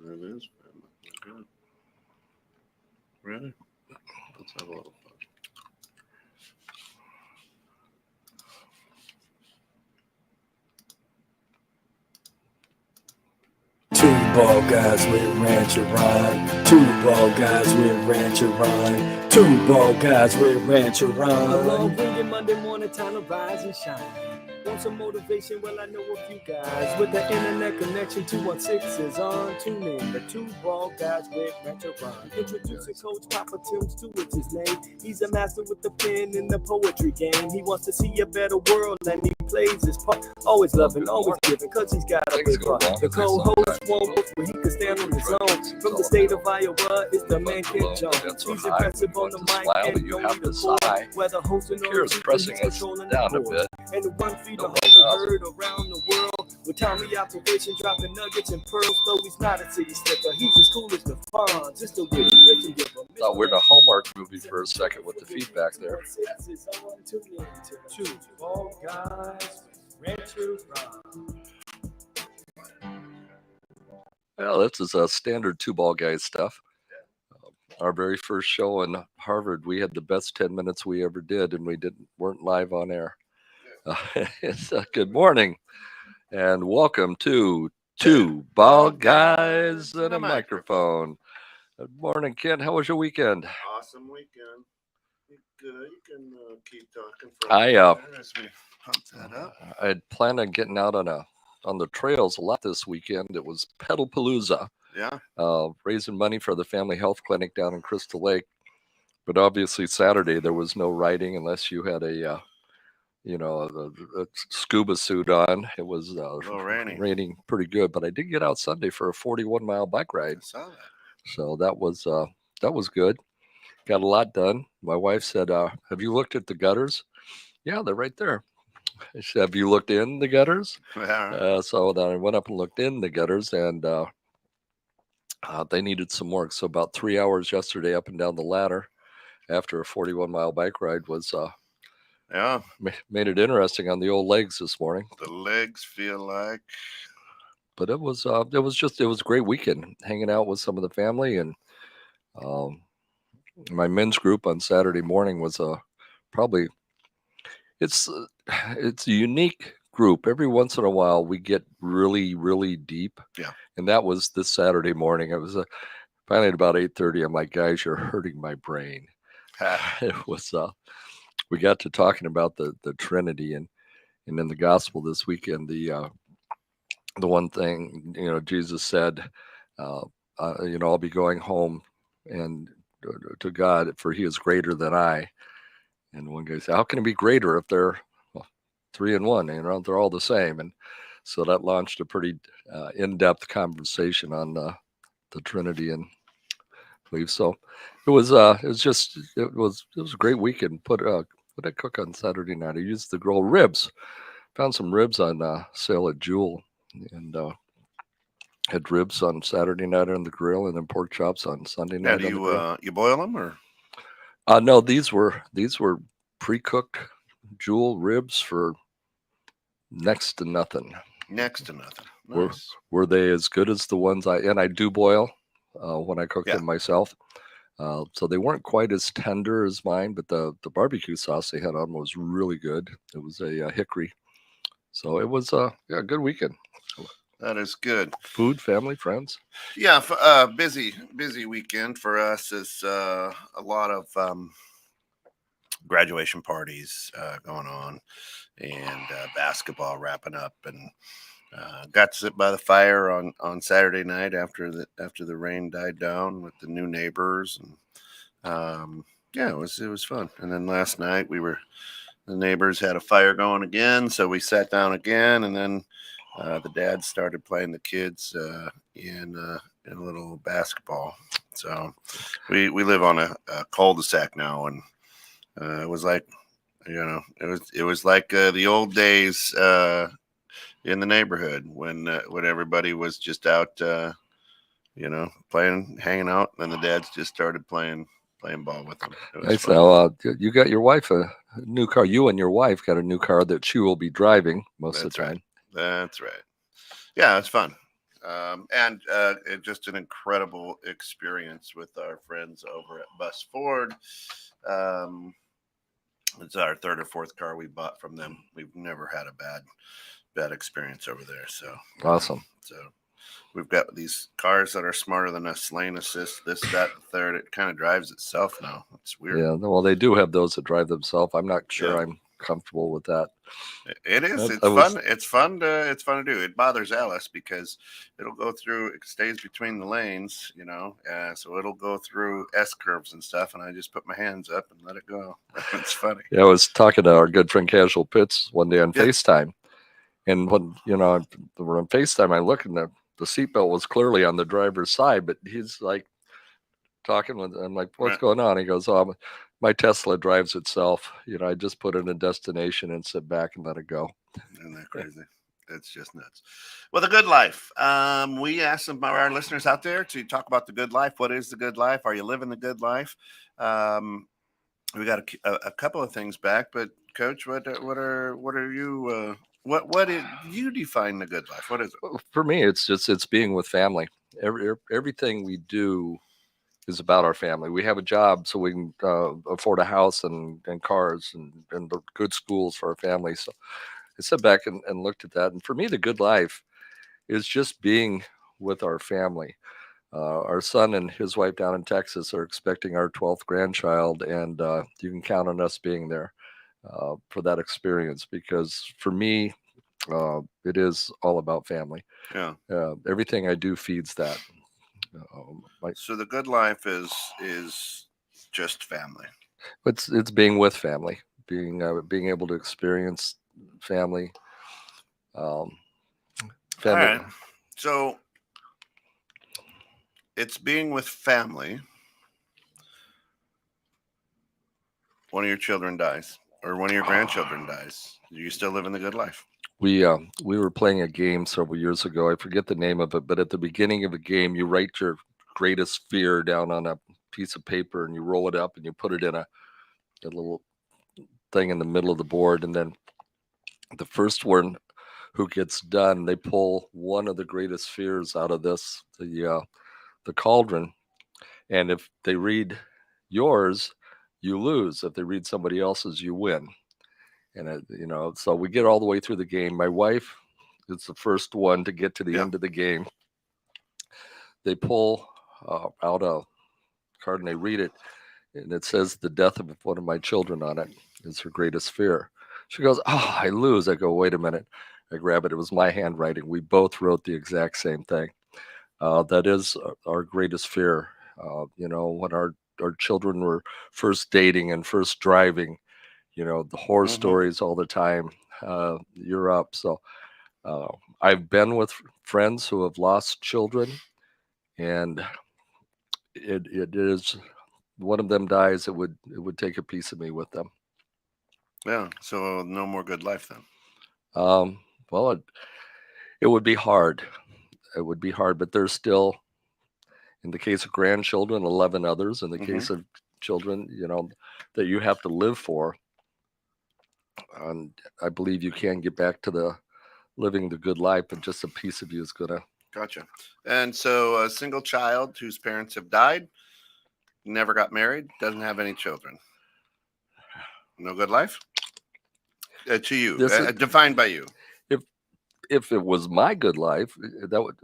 It is family. Good. Ready? Let's have a little fun. Two ball guys with Rancher Run. Two ball guys with Rancher Run. Two ball guys with Rancher Run. A long winded Monday morning, time to rise and shine. Want some motivation? Well, I know a few guys with the internet connection. 216 is on. Tune in. The Two Ball Guys with Rancher Run. Introducing Coach Papa Tunes to it's his name. He's a master with the pen in the poetry game. He wants to see a better world and he plays his part. Always loving, always giving, cause he's got a big heart. The co-host won't look where he can stand on his own. From the state of Iowa, it's the man Kid Jones. He's impressive on the mic and you have the court. Whether hosting or pressing us down a bit. And the one feed the whole herd around the world. With timely observation, dropping nuggets and pearls. Though he's not a city slipper, he's as cool as the Fonz. Just a witty rich giver. Thought we're in a Hallmark movie for a second with the feedback there. Two Ball Guys, Rancher Run. Well, this is a standard Two Ball Guys stuff. Our very first show in Harvard, we had the best 10 minutes we ever did, and we weren't live on air. Good morning, and welcome to Two Ball Guys and a Microphone. Good morning, Ken. How was your weekend? Awesome weekend. Good. You can keep talking. As we pump that up. I had planned on getting out on the trails a lot this weekend. It was Pedalpalooza. Yeah. Raising money for the family health clinic down in Crystal Lake. But obviously Saturday there was no riding unless you had a scuba suit on. It was raining pretty good, but I did get out Sunday for a 41-mile bike ride. I saw that. So that was good. Got a lot done. My wife said, have you looked at the gutters? Yeah, they're right there. I said, have you looked in the gutters? Yeah. So then I went up and looked in the gutters, and they needed some work. So about 3 hours yesterday up and down the ladder after a 41-mile bike ride was made it interesting on the old legs this morning. The legs feel like. But it was a great weekend hanging out with some of the family, and my men's group on Saturday morning was it's a unique group. Every once in a while we get really, really deep. Yeah. And that was this Saturday morning. It was finally at about 8:30. I'm like, guys, you're hurting my brain. It was we got to talking about the Trinity, and in the gospel this weekend, the one thing, Jesus said, I'll be going home and to God, for he is greater than I. And one guy said, how can it be greater if they're 3 in 1? They're all the same. And so that launched a pretty in-depth conversation on the Trinity, and I believe so. It was a great weekend. What did I cook on Saturday night? I used the grill ribs. Found some ribs on sale at Jewel, and had ribs on Saturday night on the grill, and then pork chops on Sunday night. Now, do you boil them or? No, these were pre-cooked Jewel ribs for next to nothing. Next to nothing. Nice. Were they as good as the ones I do boil when I cook them myself? So they weren't quite as tender as mine, but the barbecue sauce they had on was really good. It was a hickory. So it was a good weekend. That is good. Food, family, friends. Yeah, busy weekend for us. Is a lot of graduation parties going on, and basketball wrapping up, and got to sit by the fire on Saturday night after the rain died down with the new neighbors, and it was fun. And then last night the neighbors had a fire going again, so we sat down again, and then the dad started playing the kids in a little basketball. So we live on a cul-de-sac now, and it was like it was like the old days in the neighborhood when everybody was just out playing, hanging out, and then the dads just started playing ball with them. Nice. Now you got your wife a new car. You and your wife got a new car that she will be driving most of the time. That's right. Yeah, it's fun. Just an incredible experience with our friends over at Bus Ford. Um, it's our third or fourth car we bought from them. We've never had a bad experience over there. So Awesome. So we've got these cars that are smarter than us, lane assist, this, that, and third. It kind of drives itself now. It's weird. Yeah, well, they do have those that drive themselves. I'm not sure I'm comfortable with that. It is. It's I was- fun. It's fun to do. It bothers Alice because it'll go through. It stays between the lanes, so it'll go through S curves and stuff, and I just put my hands up and let it go. It's funny. Yeah, I was talking to our good friend Casual Pitts one day on Yeah. FaceTime, and when we're on FaceTime, I look and the seatbelt was clearly on the driver's side, but he's like talking with. I'm like, "What's Right. going on?" He goes, "Oh, my Tesla drives itself. I just put it in a destination and sit back and let it go." Isn't that crazy? It's just nuts. Well, the good life. We asked some of our listeners out there to talk about the good life. What is the good life? Are you living the good life? We got a couple of things back, but Coach, what are you? What did you define the good life? What is it? For me, it's being with family. Everything we do is about our family. We have a job so we can afford a house and cars and the good schools for our family. So I sat back and looked at that. And for me, the good life is just being with our family. Our son and his wife down in Texas are expecting our 12th grandchild, and you can count on us being there for that experience, because for me, it is all about family. Yeah. Everything I do feeds that. So the good life is just family. It's being with family, being able to experience family. Family. All right. So it's being with family. One of your children dies, or one of your grandchildren dies. Do you still live in the good life? We were playing a game several years ago. I forget the name of it, but at the beginning of a game, you write your greatest fear down on a piece of paper and you roll it up and you put it in a little thing in the middle of the board, and then the first one who gets done, they pull one of the greatest fears out of the cauldron, and if they read yours, you lose. If they read somebody else's, you win. And so we get all the way through the game. My wife is the first one to get to the end of the game. They pull out a card and they read it, and it says the death of one of my children on it is her greatest fear. She goes, "Oh, I lose." I go, "Wait a minute." I grab it. It was my handwriting. We both wrote the exact same thing. That is our greatest fear. When our children were first dating and first driving, the horror stories all the time. You're up. So I've been with friends who have lost children, and it is, one of them dies, it would take a piece of me with them. Yeah. So no more good life then. Well, it would be hard. It would be hard, but there's still, in the case of grandchildren, 11 others. In the case of children, that you have to live for. And I believe you can get back to the living the good life, but just a piece of you is gonna. Gotcha. And so a single child whose parents have died, never got married, doesn't have any children. No good life? To you, defined by you. If it was my good life, that would,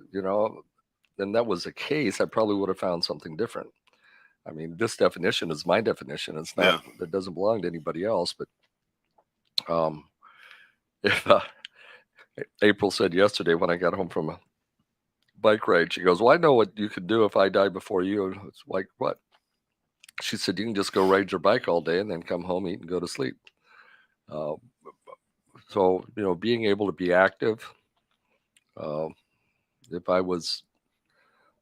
then that was the case, I probably would have found something different. I mean, this definition is my definition. It's not, it doesn't belong to anybody else. But if April said yesterday when I got home from a bike ride, she goes, "Well, I know what you could do if I die before you." It's like, what? She said, "You can just go ride your bike all day and then come home, eat, and go to sleep." So, being able to be active. If I was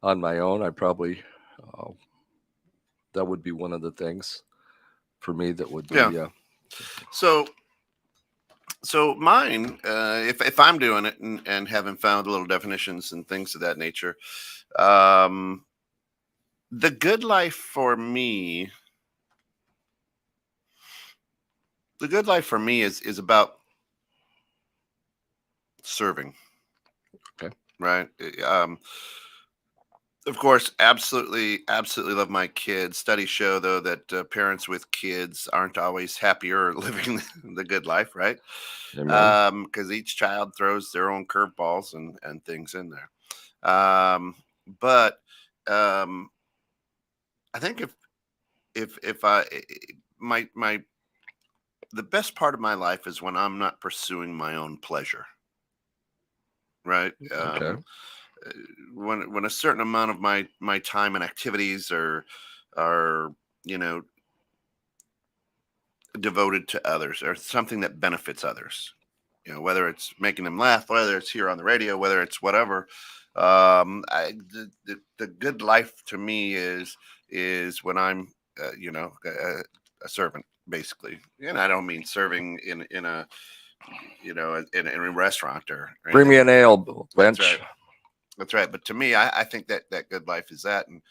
on my own, I probably, that would be one of the things for me that would be. So mine, if I'm doing it and having found little definitions and things of that nature, the good life for me, is about serving. Okay. right. Of course, absolutely love my kids. Studies show, though, that parents with kids aren't always happier living the good life, right? Amen. Because each child throws their own curveballs and things in there. But um, I think if my the best part of my life is when I'm not pursuing my own pleasure, right? Okay. Uh, when a certain amount of my time and activities are you know devoted to others or something that benefits others, whether it's making them laugh, whether it's here on the radio, whether it's whatever. The good life to me is when I'm a servant, basically. And I don't mean serving in a in a restaurant or Bring anything me like an that. ale, That's wench. right. That's right. But to me, I think that good life is that, and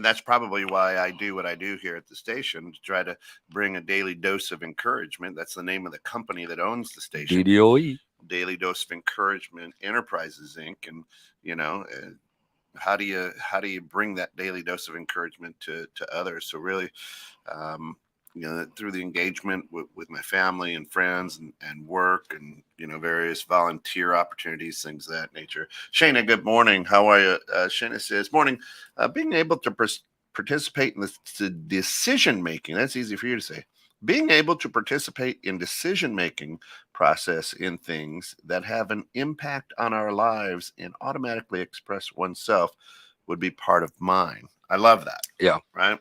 that's probably why I do what I do here at the station, to try to bring a daily dose of encouragement. That's the name of the company that owns the station, DDOE. Daily Dose of Encouragement Enterprises Inc. And you know, how do you bring that daily dose of encouragement to others? So really, um, through the engagement with my family and friends and work and various volunteer opportunities, things of that nature. Shana, good morning. How are you? Shana says, morning. Being able to participate in the decision making. That's easy for you to say. Being able to participate in decision making process in things that have an impact on our lives and automatically express oneself would be part of mine. I love that. Yeah. Right.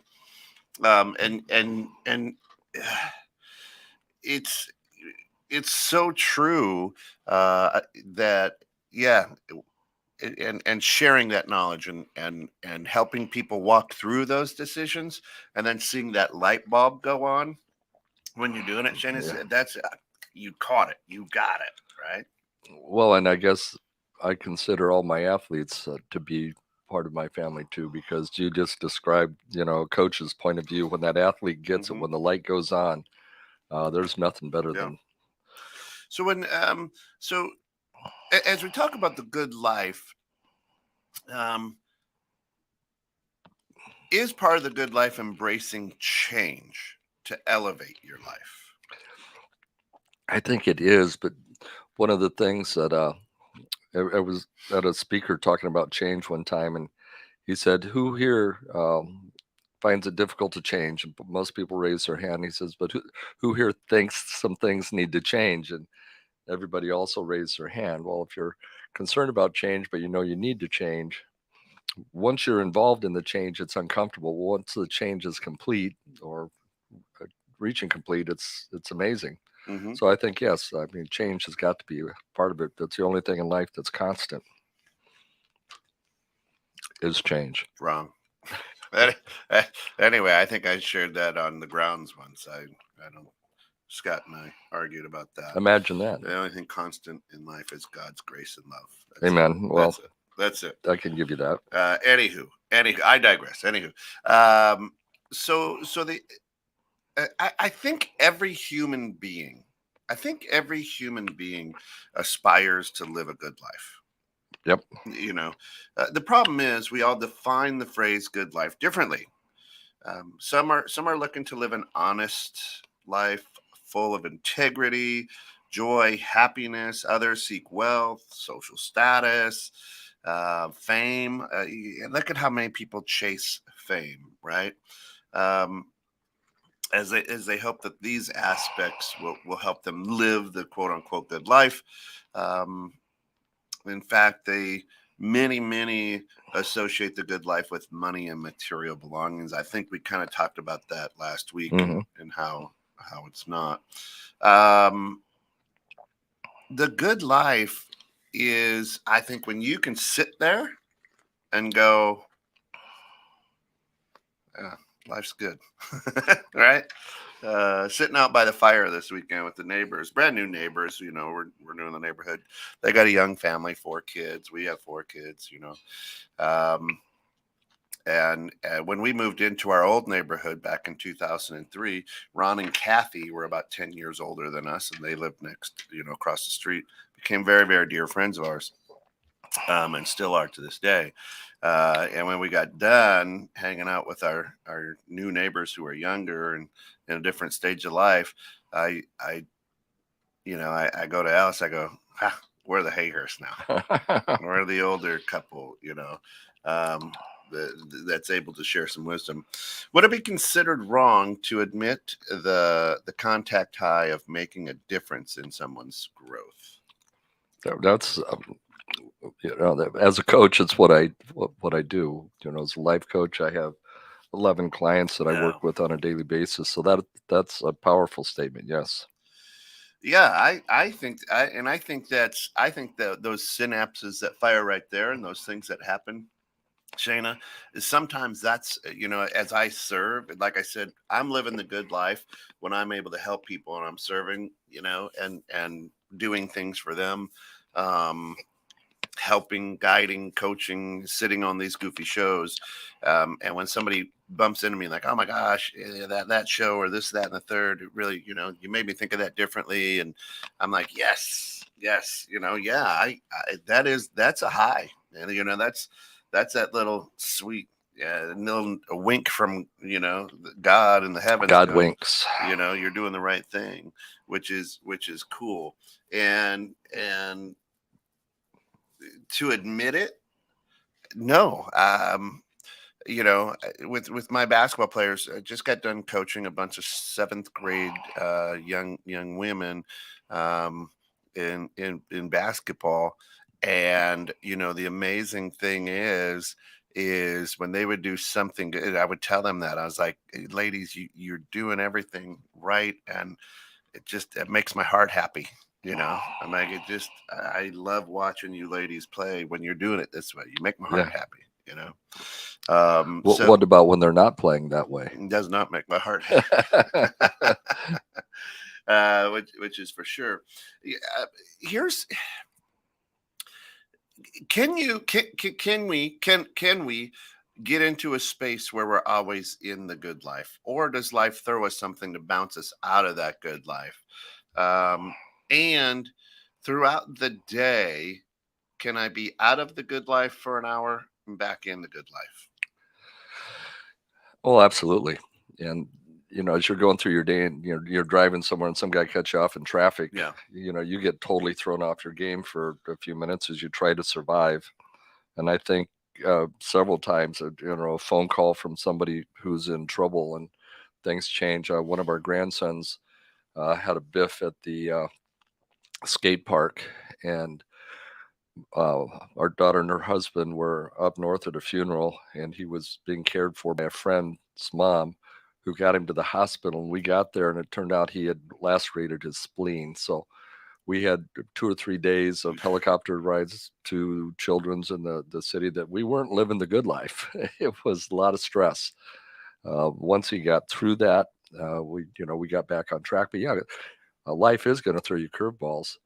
And it's it's so true, that yeah, and sharing that knowledge and helping people walk through those decisions and then seeing that light bulb go on when you're doing it, Shane. Yeah. That's you caught it, you got it right. Well, and I guess I consider all my athletes to be part of my family too, because you just described, a coach's point of view. When that athlete gets it, Hmm. when the light goes on, there's nothing better Yeah. than. So when so as we talk about the good life, um, is part of the good life embracing change to elevate your life? I think it is, but one of the things that I was at a speaker talking about change one time, and he said, "Who here finds it difficult to change?" And most people raise their hand. He says, "But who here thinks some things need to change?" And everybody also raised their hand. Well, if you're concerned about change, but you know you need to change, once you're involved in the change, it's uncomfortable. Once the change is complete or uh, reaching complete, it's amazing. Hmm. So I think yes, I mean change has got to be a part of it. That's the only thing in life that's constant is change. Wrong. Anyway, I think I shared that on the grounds once. I don't. Scott and I argued about that. Imagine that. The only thing constant in life is God's grace and love. That's Amen. it. Well, That's it. That's it. I can give you that. Anywho, I digress. Anywho, um, so I think every human being aspires to live a good life. Yep. The problem is we all define the phrase "good life" differently. Some are looking to live an honest life, full of integrity, joy, happiness. Others seek wealth, social status, fame. And look at how many people chase fame, right? Um, as they hope that these aspects will help them live the quote unquote good life. Um, in fact, many associate the good life with money and material belongings. I think we kind of talked about that last week, Hmm. and how it's not. Um, the good life is, I think, when you can sit there and go, yeah, life's good, right? Sitting out by the fire this weekend with the neighbors, brand new neighbors. We're new in the neighborhood. They got a young family, 4 kids. We have 4 kids. Um, and when we moved into our old neighborhood back in 2003, Ron and Kathy were about 10 years older than us, and they lived next, across the street. Became very, very dear friends of ours. and still are to this day. And when we got done hanging out with our new neighbors who are younger and in a different stage of life, I go to Alice. I go, we're the Hayhursts now. We're the older couple, that's able to share some wisdom. Would it be considered wrong to admit the contact high of making a difference in someone's growth? That's as a coach, it's what I do. As a life coach, I have 11 clients that I work with on a daily basis. So that's a powerful statement. Yes. Yeah, I think that those synapses that fire right there and those things that happen, Shayna, is sometimes that's as I serve, like I said, I'm living the good life when I'm able to help people and I'm serving, and doing things for them, helping, guiding, coaching, sitting on these goofy shows, and when somebody bumps into me like, oh my gosh, that show or this, that, and the third, it really, you made me think of that differently, and I'm like, yes, yeah, I that's a high, and that's that little sweet, little a wink from God in the heavens. God winks. You're doing the right thing, which is cool, and to admit it, no. With my basketball players, I just got done coaching a bunch of seventh grade young women, in basketball, and the amazing thing is when they would do something good, I would tell them that I was like, "Hey, ladies, you're doing everything right, and it makes my heart happy." I'm like, I love watching you ladies play when you're doing it this way. You make my heart happy. What about when they're not playing that way? It does not make my heart happy. Which is for sure. Can we get into a space where we're always in the good life, or does life throw us something to bounce us out of that good life? And throughout the day, can I be out of the good life for an hour and back in the good life? Oh, absolutely. And as you're going through your day and you're driving somewhere and some guy cuts you off in traffic, you get totally thrown off your game for a few minutes as you try to survive. And I think several times, a phone call from somebody who's in trouble and things change. One of our grandsons had a biff at the skate park, and our daughter and her husband were up north at a funeral, and he was being cared for by a friend's mom who got him to the hospital. And we got there, and it turned out he had lacerated his spleen. So we had 2 or 3 days of helicopter rides to Children's in the city that we weren't living the good life. It was a lot of stress. Once he got through that, we got back on track. But yeah, life is going to throw you curveballs.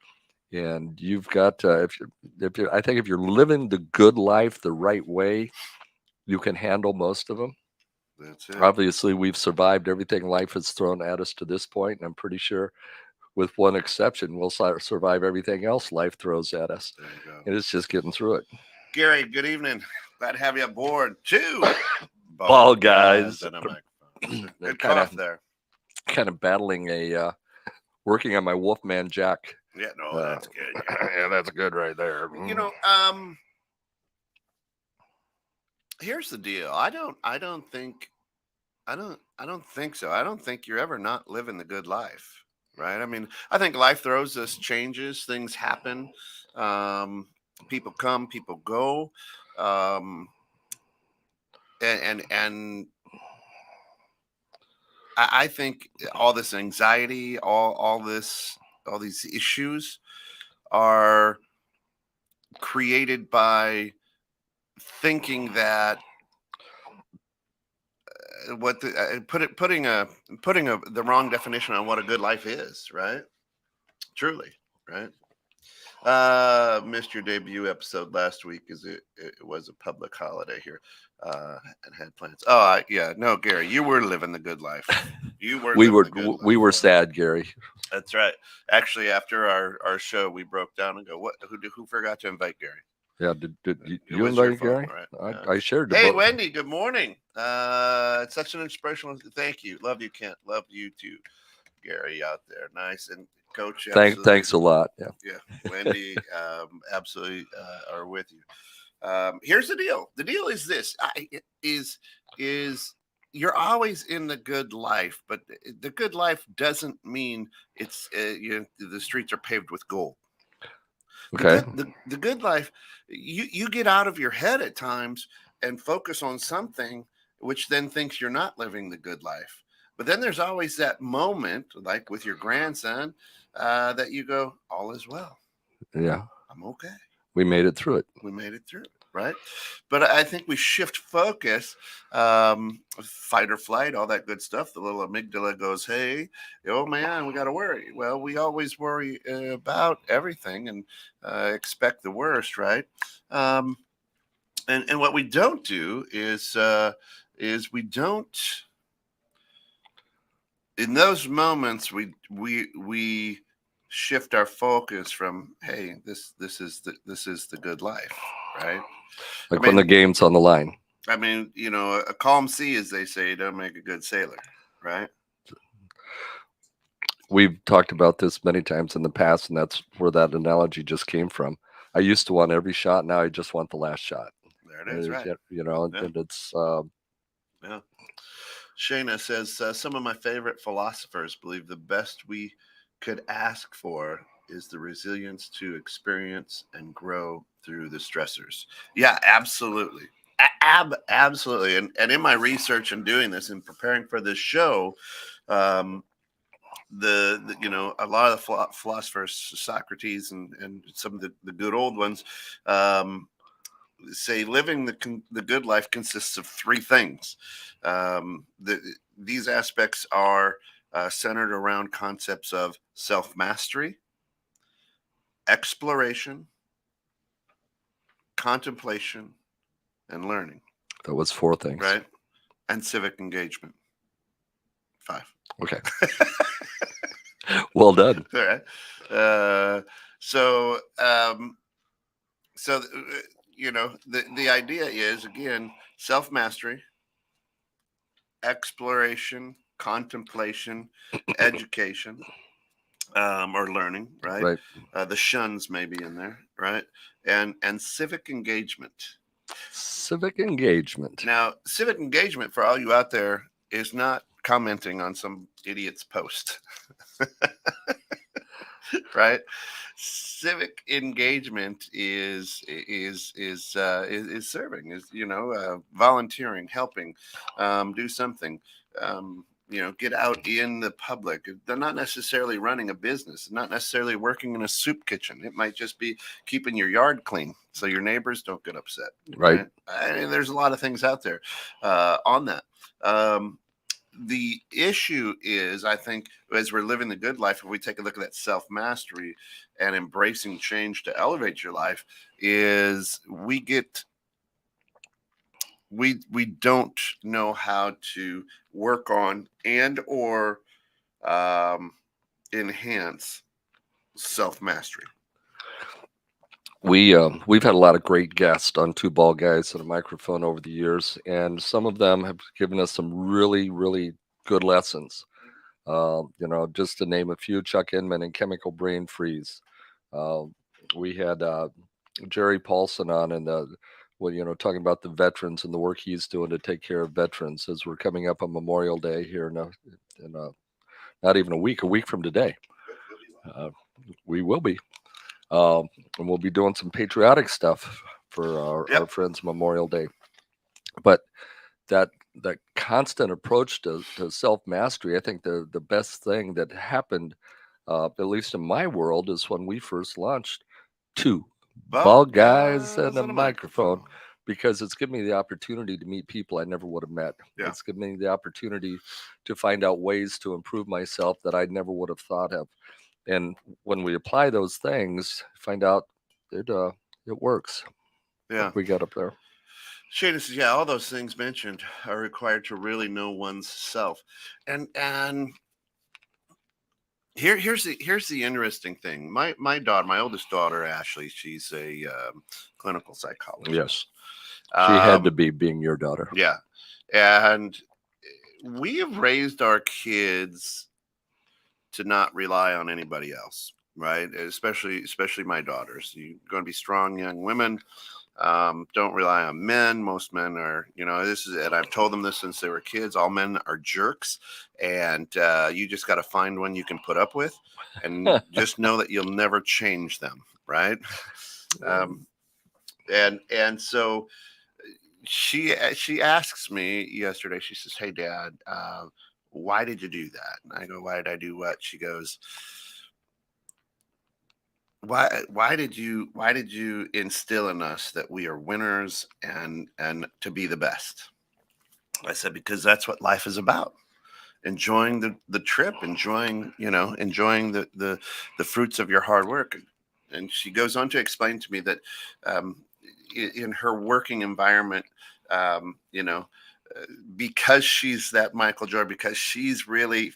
And you've got I think if you're living the good life the right way, you can handle most of them. That's it. Obviously, we've survived everything life has thrown at us to this point, and I'm pretty sure, with one exception, we'll survive everything else life throws at us. There you go. And it's just getting through it. Gary, good evening. Glad to have you aboard. 2 ball guys. Good cough there. Kind of battling working on my Wolfman Jack. Yeah, no, that's good. Yeah, that's good right there. Here's the deal. I don't think so. I don't think you're ever not living the good life, right? I mean, I think life throws us changes, things happen, people come, people go, and I think all this anxiety, all these issues are created by thinking that putting the wrong definition on what a good life is, right? Truly, right? Missed your debut episode last week as it was a public holiday here, and had plans. Oh, no, Gary, you were living the good life. We were sad, Gary. That's right. Actually, after our show, we broke down and go, who forgot to invite Gary? Yeah, did It you was your invite phone, Gary? right? Yeah. I shared the Hey, boat. Wendy, good morning. It's such an inspirational. Thank you. Love you, Kent. Love you too, Gary, out there. Nice. And Coach, absolutely. Thanks a lot. Yeah. Yeah. Wendy, absolutely are with you. Here's the deal. The deal is this: is you're always in the good life, but the good life doesn't mean it's the streets are paved with gold. Okay. The good life, you get out of your head at times and focus on something which then thinks you're not living the good life. But then there's always that moment, like with your grandson, that you go, all is well. Yeah. I'm okay. We made it through it. We made it through, right? But I think we shift focus, fight or flight, all that good stuff. The little amygdala goes, hey, oh man, we got to worry. Well, we always worry about everything and expect the worst, right? Um, and what we don't do is we don't, in those moments, we shift our focus from, hey, this is the good life, right? Like I when the mean, game's on the line. a calm sea, as they say, don't make a good sailor, right? We've talked about this many times in the past, and that's where that analogy just came from. I used to want every shot. Now I just want the last shot. There it is, right? Yeah. And it's Yeah. Shayna says some of my favorite philosophers believe the best we could ask for is the resilience to experience and grow through the stressors. Yeah, absolutely. Absolutely. And in my research and doing this and preparing for this show, um, a lot of the philosophers, Socrates and some of the good old ones, say living the good life consists of three things. These aspects are centered around concepts of self mastery, exploration, contemplation, and learning. that was four things. Right? And civic engagement. 5. Okay. Well done. All right. Uh, so, um, so the idea is, again, self mastery, exploration, contemplation, education, or learning, right? Right. The shuns may be in there, right? And civic engagement. Civic engagement. Now, civic engagement for all you out there is not commenting on some idiot's post, right? Civic engagement is serving, is volunteering, helping, do something. Get out in the public. They're not necessarily running a business, not necessarily working in a soup kitchen. It might just be keeping your yard clean so your neighbors don't get upset. Right. I mean, there's a lot of things out there on that. The issue is, I think, as we're living the good life, if we take a look at that self-mastery and embracing change to elevate your life, is we don't know how to work on and or enhance self-mastery. We've had a lot of great guests on Two Ball Guys and a Microphone over the years, and some of them have given us some really, really good lessons. Just to name a few: Chuck Inman and Chemical Brain Freeze. We had Jerry Paulson on, and talking about the veterans and the work he's doing to take care of veterans as we're coming up on Memorial Day here in not even a week from today. We will be. And we'll be doing some patriotic stuff for our friends Memorial Day. But that constant approach to self-mastery, I think the best thing that happened, at least in my world, is when we first launched Two Ball Guys and a Microphone, because it's given me the opportunity to meet people I never would have met. Yeah. It's given me the opportunity to find out ways to improve myself that I never would have thought of. And when we apply those things, find out it works. Yeah. Like we got up there. Shana says, yeah, all those things mentioned are required to really know one's self. And here's the interesting thing. My daughter, my oldest daughter, Ashley, she's a clinical psychologist. Yes. She had to be, being your daughter. Yeah. And we have raised our kids to not rely on anybody else, right? Especially my daughters. You're going to be strong young women. Don't rely on men. Most men are, and I've told them this since they were kids. All men are jerks, and you just got to find one you can put up with, and just know that you'll never change them, right? And so she asks me yesterday. She says, "Hey, Dad, why did you do that?" And I go, "Why did I do what?" She goes, why did you instill in us that we are winners and to be the best? I said, because that's what life is about. Enjoying the trip, enjoying the fruits of your hard work. And she goes on to explain to me that in her working environment, because she's that Michael Jordan, because she's really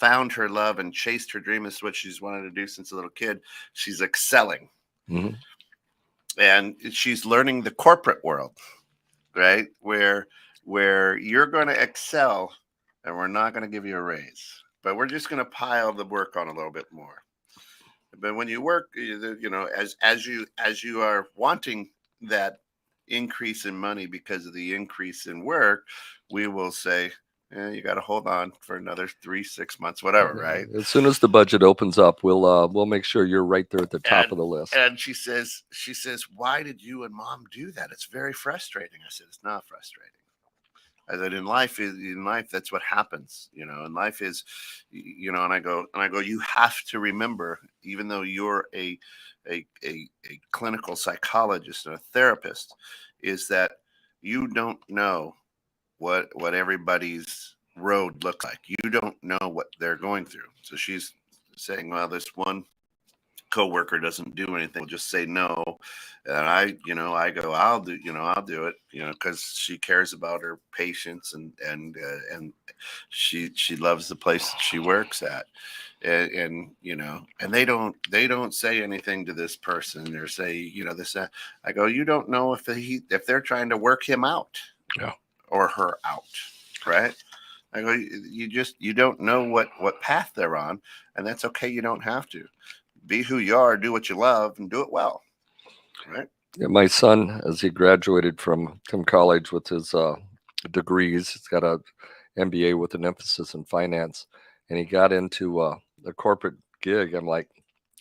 found her love and chased her dream, is what she's wanted to do since a little kid. She's excelling. Mm-hmm. And she's learning the corporate world, right? Where you're going to excel and we're not going to give you a raise, but we're just going to pile the work on a little bit more. But when you work, as you are wanting that increase in money because of the increase in work, we will say, you got to hold on for another 3-6 months, whatever, right? As soon as the budget opens up, we'll make sure you're right there at the top of the list. And she says, why did you and Mom do that? It's very frustrating. I said, it's not frustrating. I said, in life, that's what happens, in life is, and I go, you have to remember, even though you're a clinical psychologist and a therapist, is that you don't know what everybody's road looks like. You don't know what they're going through. So she's saying, well, this one coworker doesn't do anything, will just say no. And I go, I'll do it, because she cares about her patients and she loves the place that she works at. And they don't say anything to this person or say, this, I go, you don't know if they're trying to work him out. Yeah. Or her out, right? I go, you don't know what path they're on, and that's okay. You don't have to. Be who you are, do what you love, and do it well, right? Yeah, my son, as he graduated from college with his degrees, he's got a MBA with an emphasis in finance, and he got into a corporate gig. I'm like,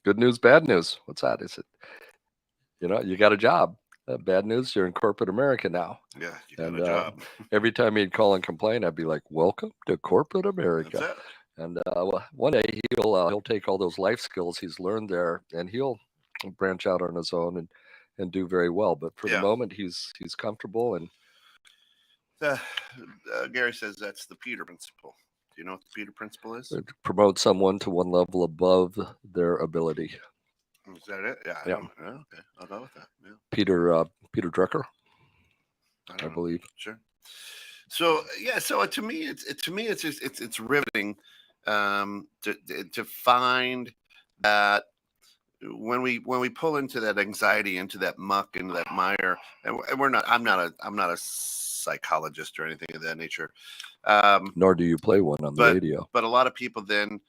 good news, bad news. What's that? I said, you got a job. Bad news, you're in corporate America now. Yeah, you got a job. Every time he'd call and complain, I'd be like, welcome to corporate America. That's it. And one day he'll take all those life skills he's learned there, and he'll branch out on his own and do very well. But for the moment, he's comfortable. And Gary says that's the Peter principle. Do you know what the Peter principle is? To promote someone to one level above their ability. Is that it? Yeah. Okay, I'll go with that. Yeah. Peter Drucker, I believe. Sure. So to me, it's just it's riveting to find that when we pull into that anxiety, into that muck, into that mire, and I'm not a psychologist or anything of that nature. Nor do you play one on the radio. But a lot of people then,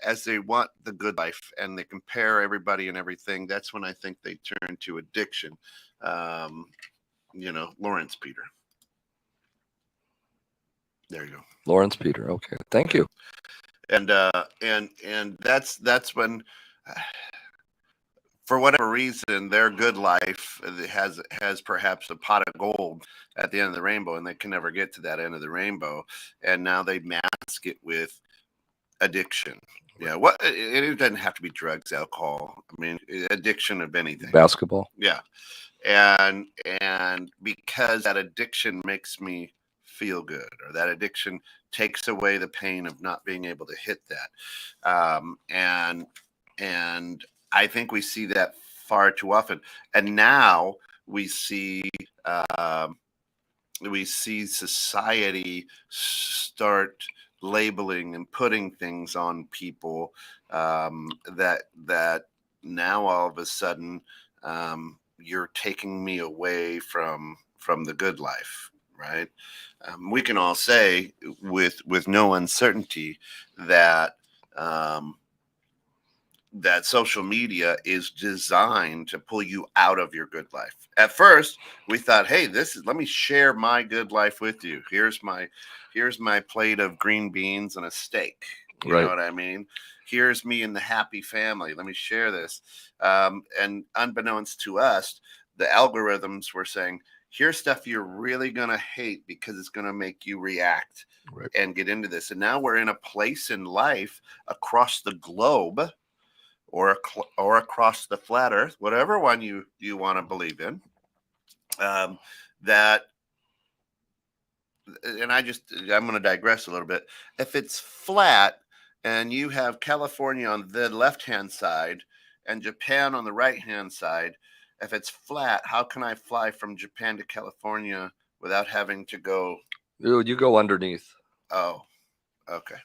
as they want the good life and they compare everybody and everything, that's when I think they turn to addiction. Lawrence Peter. There you go. Lawrence Peter. Okay. Thank you. And that's when, for whatever reason, their good life has perhaps a pot of gold at the end of the rainbow, and they can never get to that end of the rainbow. And now they mask it with addiction. Yeah. It doesn't have to be drugs, alcohol. I mean, addiction of anything. Basketball. Yeah. And because that addiction makes me feel good, or that addiction takes away the pain of not being able to hit that. And I think we see that far too often. And now we see society start labeling and putting things on people that now all of a sudden you're taking me away from the good life, right? We can all say with no uncertainty that that social media is designed to pull you out of your good life. At first, we thought, hey, let me share my good life with you. Here's my plate of green beans and a steak. You know what I mean? Here's me and the happy family. Let me share this. And unbeknownst to us, the algorithms were saying, here's stuff you're really going to hate because it's going to make you react and get into this. And now we're in a place in life across the globe or across the flat earth, whatever one you want to believe in, that, and I'm going to digress a little bit. If it's flat and you have California on the left-hand side and Japan on the right-hand side, if it's flat, how can I fly from Japan to California without having to go? You go underneath. Oh, okay.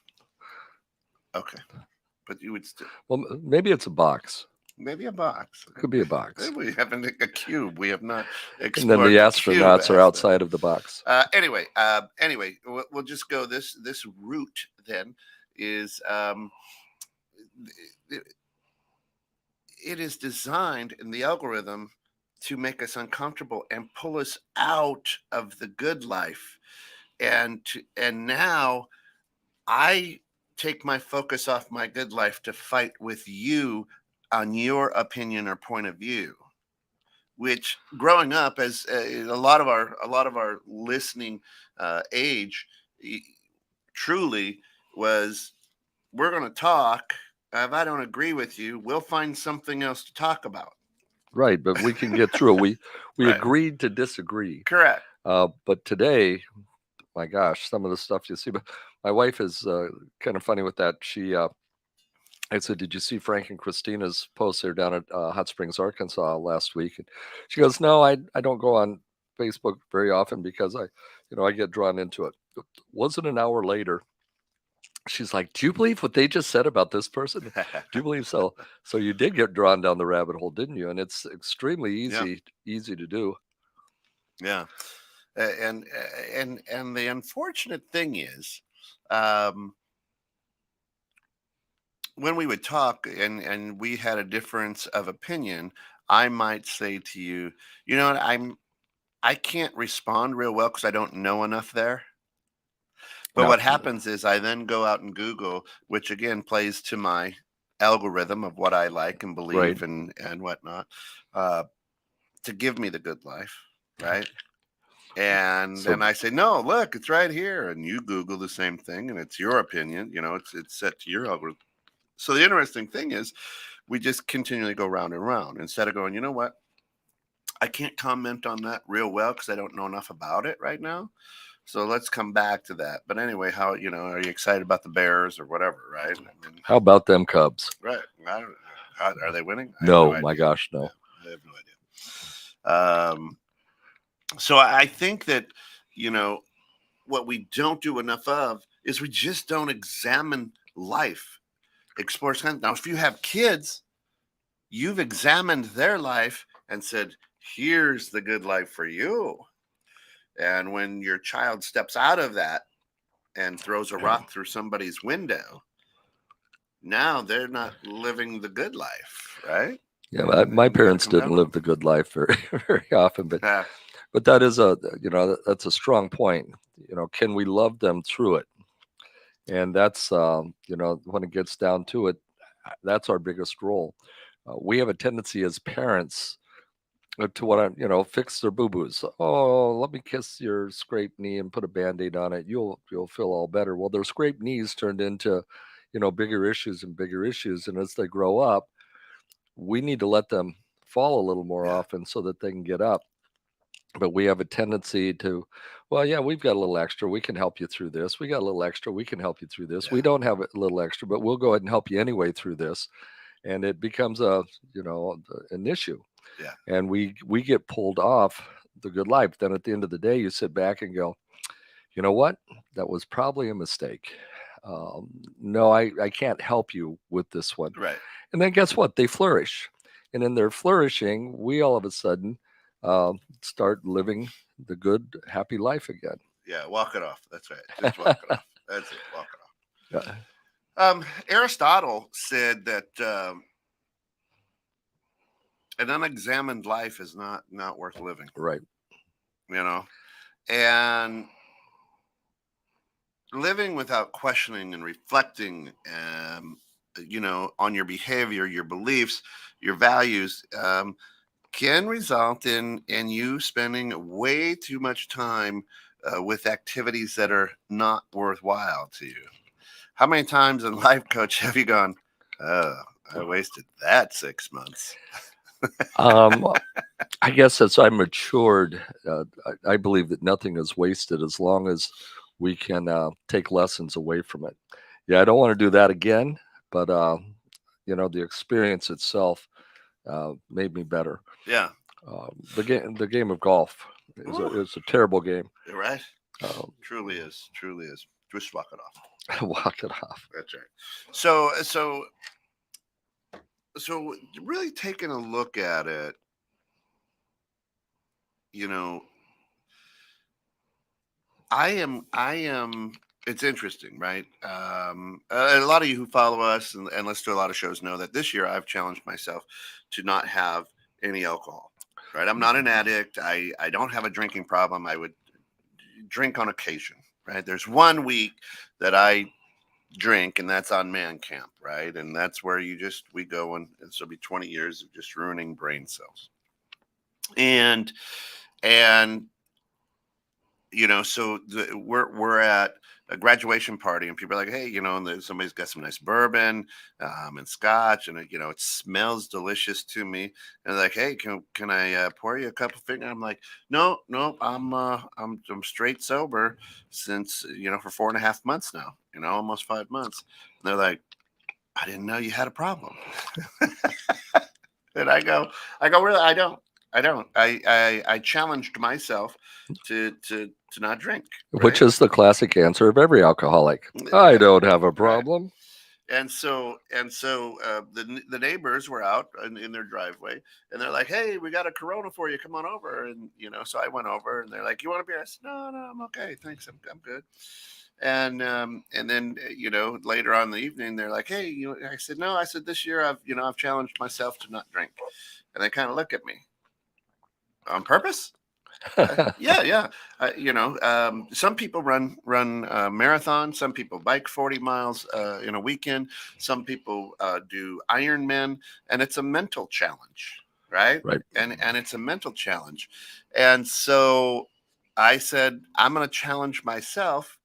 But you would still. Well, maybe it's a box. Maybe a box. It could be a box. We haven't a cube. We have not explored. And then the astronauts are outside of the box. Anyway, we'll just go this route. Then is it is designed in the algorithm to make us uncomfortable and pull us out of the good life, and now I take my focus off my good life to fight with you on your opinion or point of view, which growing up as a lot of our listening age truly was, we're going to talk. If I don't agree with you, we'll find something else to talk about. Right, but we can get through it. We agreed to disagree. Correct. But today, my gosh, some of the stuff you see. But my wife is kind of funny with that. I said, did you see Frank and Christina's post there down at Hot Springs, Arkansas last week? And she goes, no, I don't go on Facebook very often because I get drawn into it. It wasn't an hour later. She's like, do you believe what they just said about this person? Do you believe so? So you did get drawn down the rabbit hole, didn't you? And it's extremely easy to do. Yeah. And the unfortunate thing is, when we would talk and we had a difference of opinion, I might say to you, you know what, I can't respond real well because I don't know enough there. But what happens is I then go out and Google, which again plays to my algorithm of what I like and believe and whatnot, to give me the good life, right? And then I say, no, look, it's right here. And you Google the same thing, and it's your opinion. It's set to your algorithm. So the interesting thing is, we just continually go round and round instead of going, you know what? I can't comment on that real well because I don't know enough about it right now. So let's come back to that. But anyway, are you excited about the Bears or whatever, right? How about them Cubs? Right. Are they winning? No, my gosh, no. I have no idea. So I think that, what we don't do enough of is we just don't examine life, explore. Now, if you have kids, you've examined their life and said, here's the good life for you. And when your child steps out of that and throws a rock through somebody's window, now they're not living the good life, right? Yeah, my parents didn't live the good life very, very often, but that is that's a strong point. Can we love them through it? And that's when it gets down to it, that's our biggest role. We have a tendency as parents to fix their boo-boos. Oh, let me kiss your scraped knee and put a Band-Aid on it. You'll feel all better. Well, their scraped knees turned into, bigger issues and bigger issues. And as they grow up, we need to let them fall a little more often so that they can get up. But we have a tendency to, we've got a little extra. We can help you through this. We got a little extra. We can help you through this. We don't have a little extra, but we'll go ahead and help you anyway through this. And it becomes an issue. Yeah. And we get pulled off the good life. Then at the end of the day, you sit back and go, you know what? That was probably a mistake. No, I can't help you with this one. Right. And then guess what? They flourish. And in their flourishing, we all of a sudden start living the good, happy life again. Yeah, walk it off. That's right. Just walk it off. That's it. Walk it off. Yeah. Aristotle said that an unexamined life is not worth living. Right. You know, and living without questioning and reflecting, on your behavior, your beliefs, your values, can result in you spending way too much time with activities that are not worthwhile to you. How many times in life, Coach, have you gone, oh, I wasted that 6 months? I guess as I matured, I believe that nothing is wasted as long as we can take lessons away from it. Yeah, I don't want to do that again, but the experience itself made me better. Yeah. The game of golf is a terrible game. You're right. Truly is. Just walk it off. Walk it off. That's right. So really taking a look at it, I am. It's interesting, right? A lot of you who follow us and listen to a lot of shows know that this year I've challenged myself to not have any alcohol. Right? I'm not an addict. I don't have a drinking problem. I would drink on occasion. Right? There's 1 week that I drink, and that's on man camp. Right? And that's where we go and so it'll be 20 years of just ruining brain cells. And so we're at a graduation party and people are like, hey, and somebody's got some nice bourbon and scotch, and it smells delicious to me. And they're like, hey, can I pour you a cup of finger? I'm like, no, I'm straight sober since for 4.5 months now, almost 5 months. And they're like, I didn't know you had a problem. And I go, really? I don't. I challenged myself to not drink, right? Which is the classic answer of every alcoholic. I don't have a problem. Right. And so the neighbors were out in their driveway, and they're like, "Hey, we got a Corona for you. Come on over." And so I went over, and they're like, "You want a beer?" I said, "No, I'm okay, thanks. I'm good." And then later on in the evening, they're like, "Hey, I said, "No." I said, "This year I've challenged myself to not drink." And they kind of look at me. On purpose? Yeah. Some people run marathons. Some people bike 40 miles in a weekend. Some people do Ironman, and it's a mental challenge, right? Right. And it's a mental challenge. And so I said, I'm going to challenge myself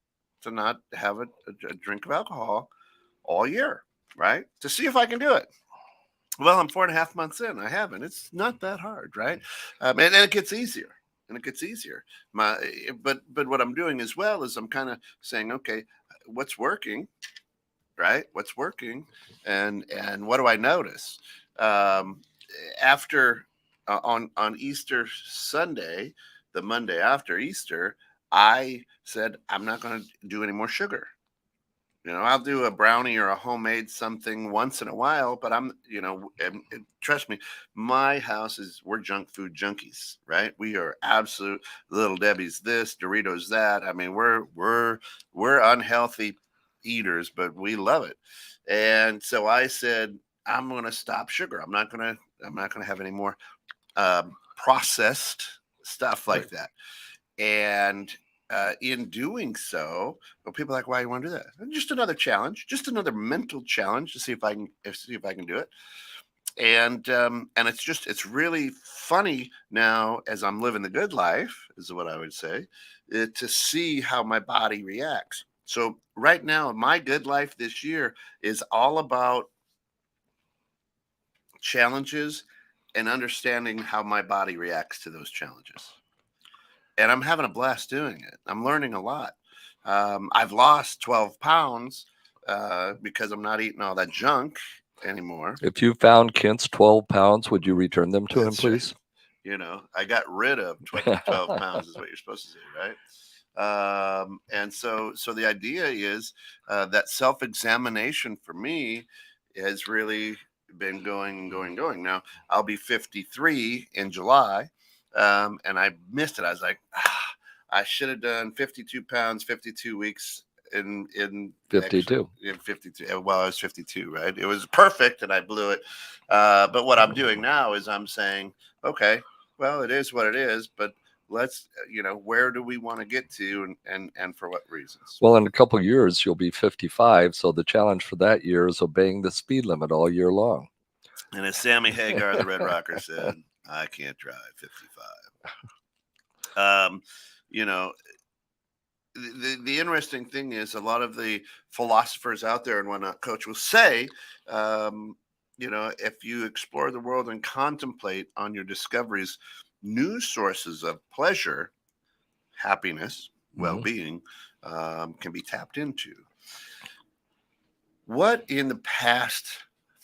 to not have a drink of alcohol all year, right? To see if I can do it. Well, I'm 4.5 months in. I haven't. It's not that hard, right? And it gets easier. But what I'm doing as well is I'm kind of saying, okay, what's working, right? What's working, and what do I notice? After on Easter Sunday, the Monday after Easter, I said I'm not going to do any more sugar. I'll do a brownie or a homemade something once in a while, but I'm, and trust me, my house we're junk food junkies, right? We are absolute Little Debbie's this, Doritos that. I mean, we're unhealthy eaters, but we love it. And so I said, I'm going to stop sugar. I'm not going to have any more processed stuff like that. And in doing so, people are like, why do you want to do that? Just another challenge, just another mental challenge to see if I can do it. And it's really funny now as I'm living the good life, is what I would say, to see how my body reacts. So right now, my good life this year is all about challenges and understanding how my body reacts to those challenges. And I'm having a blast doing it. I'm learning a lot. I've lost 12 pounds because I'm not eating all that junk anymore. If you found Kent's 12 pounds, would you return them to him, please? Right. I got rid of 12 pounds is what you're supposed to say, right? And so the idea is that self-examination for me has really been going. Now I'll be 53 in July, and I missed it. I was like, I should have done 52 pounds, 52 weeks in 52. In 52. Well, I was 52, right? It was perfect, and I blew it. But what I'm doing now is I'm saying, okay, well, it is what it is, but let's, where do we want to get to, and for what reasons? Well, in a couple of years, you'll be 55. So the challenge for that year is obeying the speed limit all year long. And as Sammy Hagar, the Red Rocker, said, I can't drive 55. The interesting thing is a lot of the philosophers out there and whatnot, Coach, will say, if you explore the world and contemplate on your discoveries, new sources of pleasure, happiness, well-being can be tapped into. What in the past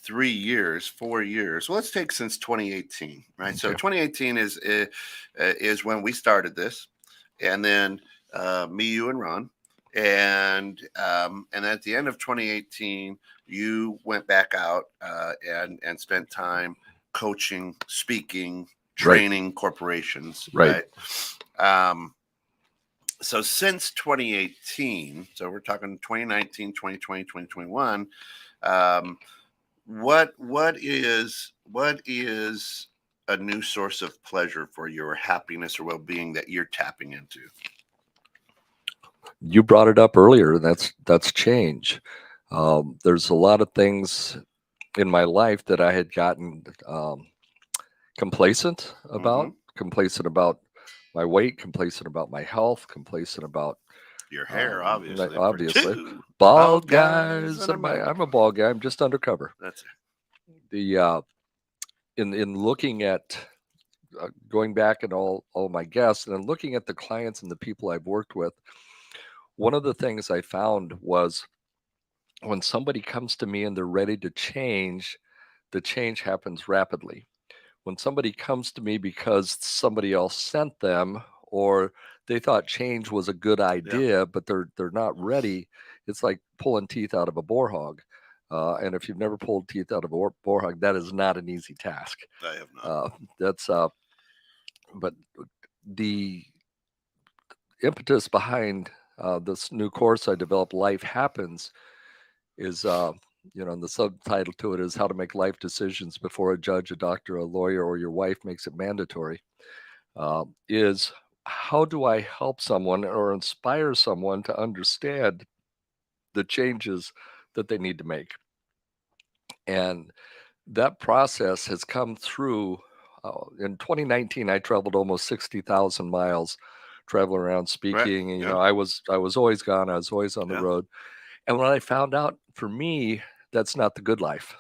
3 years, 4 years, well, let's take since 2018, right? Okay. So 2018 is when we started this, and then me, you, and Ron, and at the end of 2018, you went back out and spent time coaching, speaking, training corporations, right? So since 2018, so we're talking 2019, 2020, 2021, what is a new source of pleasure for your happiness or well-being that you're tapping into? You brought it up earlier. That's change. There's a lot of things in my life that I had gotten complacent about. Complacent about my weight, complacent about my health, complacent about your hair, obviously. Bald guys. I'm a bald guy. I'm just undercover. That's it. The in looking at going back and all my guests and looking at the clients and the people I've worked with, one of the things I found was when somebody comes to me and they're ready to change, the change happens rapidly. When somebody comes to me because somebody else sent them or they thought change was a good idea, but they're not ready, it's like pulling teeth out of a boar hog. And if you've never pulled teeth out of a boar hog, that is not an easy task. I have not. But the impetus behind this new course I developed, Life Happens, is and the subtitle to it is How to Make Life Decisions Before a Judge, a Doctor, a Lawyer, or Your Wife Makes It Mandatory, is how do I help someone or inspire someone to understand the changes that they need to make? And that process has come through. In 2019, I traveled almost 60,000 miles, traveling around speaking. Right. And, I was always gone. I was always on the road. And when I found out, for me, that's not the good life.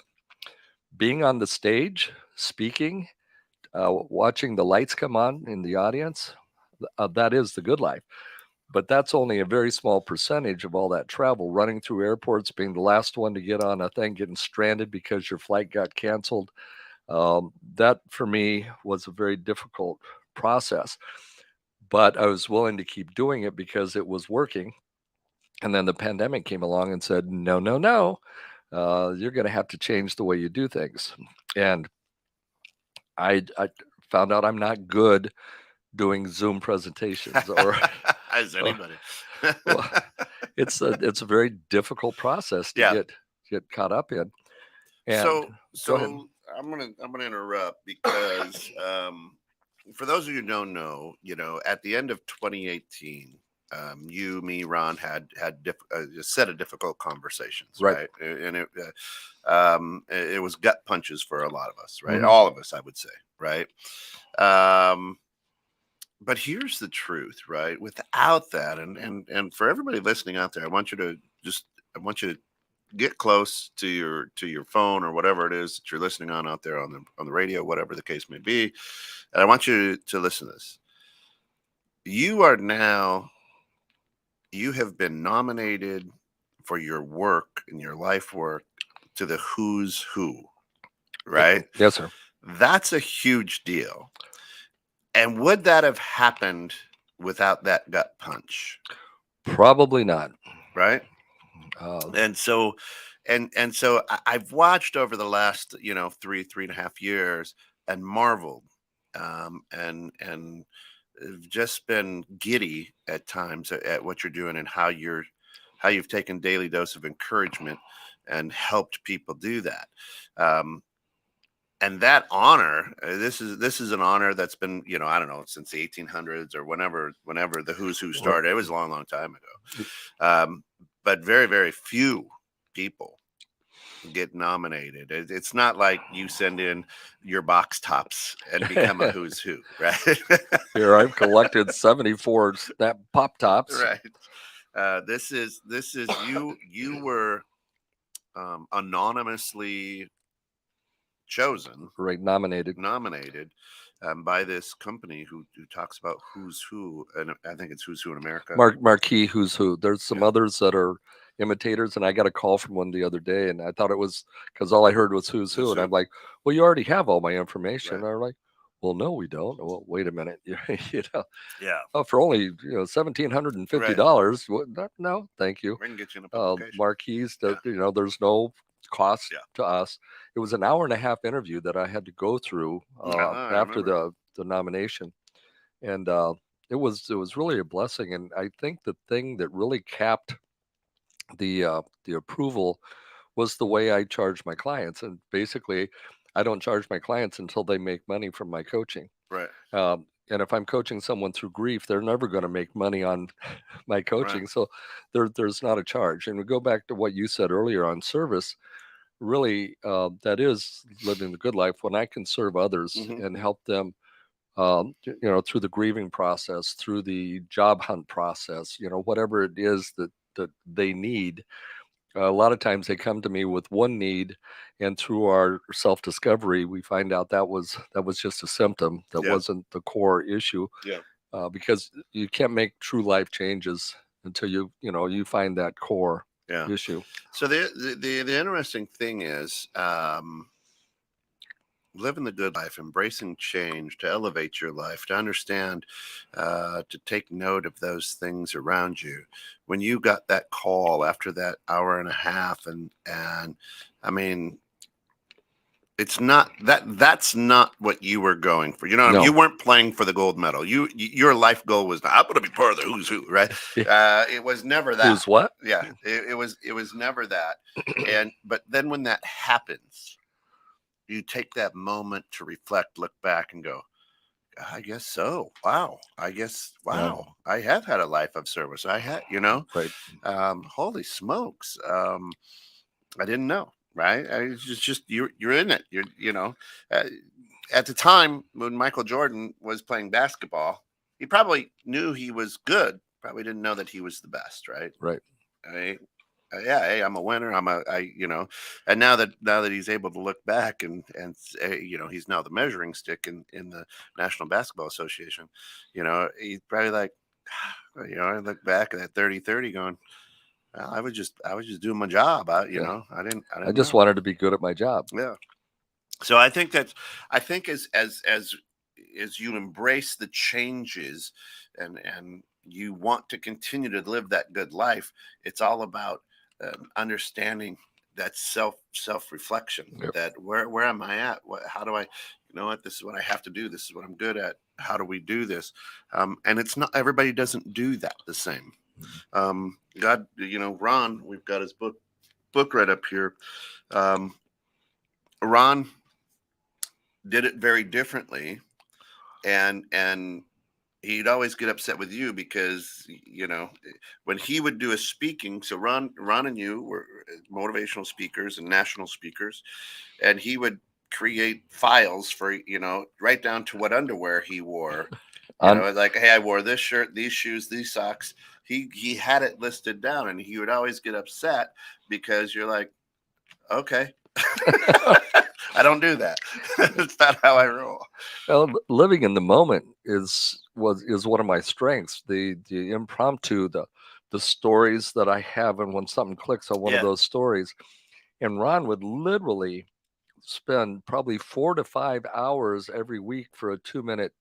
Being on the stage, speaking, watching the lights come on in the audience, that is the good life. But that's only a very small percentage of all that travel, running through airports, being the last one to get on a thing, getting stranded because your flight got canceled. That, for me, was a very difficult process. But I was willing to keep doing it because it was working. And then the pandemic came along and said, no, you're going to have to change the way you do things. And I found out I'm not good doing Zoom presentations or as anybody. Well, it's a very difficult process to get caught up in. And so I'm gonna interrupt because for those of you who don't know, at the end of 2018, you, me, Ron had a set of difficult conversations, right? And it was gut punches for a lot of us, right? All of us, I would say, right? But here's the truth, right? Without that, and for everybody listening out there, I want you to get close to your phone or whatever it is that you're listening on out there on the radio, whatever the case may be, and I want you to listen to this. You have been nominated for your work and your life work to the Who's Who, right? Yes, sir. That's a huge deal. And would that have happened without that gut punch? Probably not. Right. And so and so I've watched over the last, three and a half years and marveled, and have just been giddy at times at what you're doing and how you've taken daily dose of encouragement and helped people do that. Um, and that honor, this is an honor that's been, I don't know, since the 1800s or whenever the Who's Who started. It was a long time ago. But very, very few people get nominated. It's not like you send in your box tops and become a Who's Who, right? Here I've collected 74 snap pop tops. Right. This is you were anonymously chosen, Right, nominated by this company who talks about who's who, and I think it's Who's Who in America. Marquee Who's Who. There's some others that are imitators, and I got a call from one the other day, and I thought it was because all I heard was Who's Who, and I'm like, well, you already have all my information. Right. And they're like, well, no, we don't. Well, wait a minute. Yeah. Oh, for only $1,750. Right. No, thank you. We can get you in a publication. Marquees, there's no cost Yeah. to us. It was an hour and a half interview that I had to go through after the nomination, and it was really a blessing. And I think the thing that really capped the approval was the way I charge my clients. And basically, I don't charge my clients until they make money from my coaching. Right. And if I'm coaching someone through grief, they're never going to make money on my coaching. Right. So there's not a charge. And we go back to what you said earlier on service. Really, that is living the good life when I can serve others and help them, through the grieving process, through the job hunt process, whatever it is that they need. A lot of times they come to me with one need, and through our self-discovery, we find out that was just a symptom. That wasn't the core issue. Yeah. Because you can't make true life changes until you find that core issue. So the interesting thing is, living the good life, embracing change to elevate your life, to understand, to take note of those things around you. When you got that call after that hour and a half, and I mean, it's not that's not what you were going for. No. You weren't playing for the gold medal. Your life goal was not, I'm going to be part of the Who's Who, right? It was never that. Who's what? Yeah, it was never that. But then when that happens, you take that moment to reflect, look back, and go, I guess so. Wow. I have had a life of service. I had, Right. Holy smokes. I didn't know. Right. It's just you're in it. At the time when Michael Jordan was playing basketball, he probably knew he was good. Probably didn't know that he was the best. Right. Right. Hey, I'm a winner. And now that he's able to look back and he's now the measuring stick in the National Basketball Association. He's probably like, I look back at that 30-30 going, well, I was just doing my job. I just wanted to be good at my job. Yeah. So I think as you embrace the changes and you want to continue to live that good life, it's all about understanding that self-reflection. Yep. That where am I at? How do I, this is what I have to do. This is what I'm good at. How do we do this? And it's not, everybody doesn't do that the same. Ron, we've got his book right up here. Ron did it very differently, and he'd always get upset with you because when he would do a speaking. So Ron and you were motivational speakers and national speakers, and he would create files for right down to what underwear he wore. Like, hey, I wore this shirt, these shoes, these socks. He had it listed down, and he would always get upset because you're like, okay. I don't do that. It's not how I roll. Well, living in the moment is one of my strengths. The impromptu, the stories that I have, and when something clicks on one of those stories. And Ron would literally spend probably 4 to 5 hours every week for a 2-minute,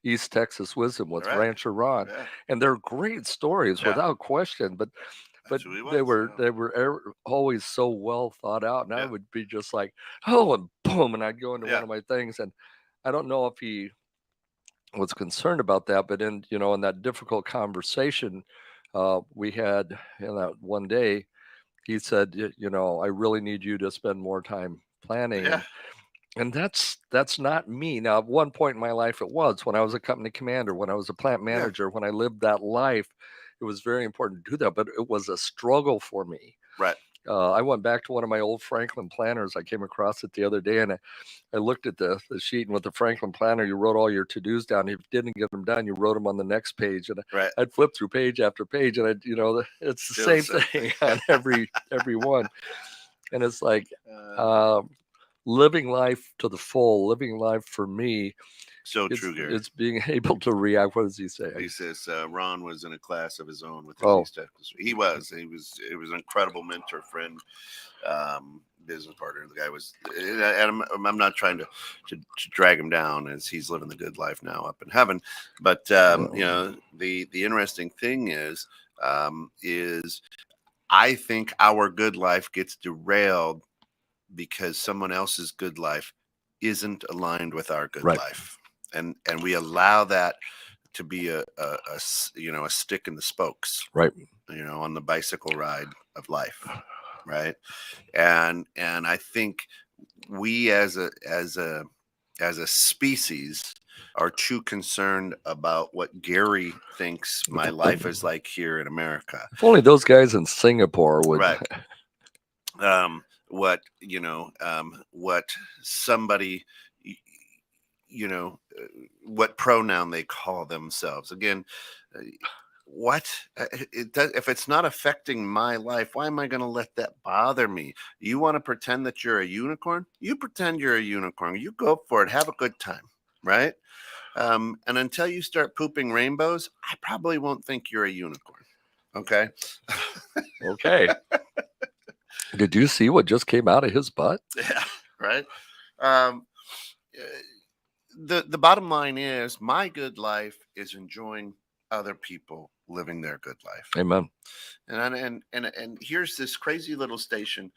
East Texas wisdom with Rancher Ron. Yeah. And they're great stories without question. But but That's who he they was. were always so well thought out, and I Yeah. would be just like, oh, and boom, and I'd go into Yeah. one of my things, and I don't know if he was concerned about that, but in in that difficult conversation we had in that one day, he said, I really need you to spend more time planning, Yeah. and that's not me. Now, at one point in my life, it was when I was a company commander, when I was a plant Yeah. manager, when I lived that life. It was very important to do that, but it was a struggle for me. Right. I went back to one of my old Franklin planners. I came across it the other day, and I looked at the sheet, and with the Franklin planner, you wrote all your to-dos down. If you didn't get them done, you wrote them on the next page. And Right. I'd flip through page after page, and it's the Still the same same thing thing. on every one. And it's like Uh, living life to the full, living life for me. so true, Gary. It's being able to react. What does he say? He says Ron was in a class of his own with his Oh. East Texas. He was an incredible mentor, friend, business partner. The guy was, and I'm not trying to drag him down, as he's living the good life now up in heaven. But the interesting thing is I think our good life gets derailed because someone else's good life isn't aligned with our good life, and we allow that to be a stick in the spokes, right, on the bicycle ride of life, right? And I think we as a species are too concerned about what Gary thinks my life is like here in America. If only those guys in Singapore would. Right. What somebody, what pronoun they call themselves. Again, what it does, if it's not affecting my life, why am I going to let that bother me? You want to pretend that you're a unicorn? You pretend you're a unicorn. You go for it. Have a good time, right? And until you start pooping rainbows, I probably won't think you're a unicorn. Okay. Okay. Did you see what just came out of his butt? Yeah. Right. The bottom line is, my good life is enjoying other people living their good life. Amen. And here's this crazy little station.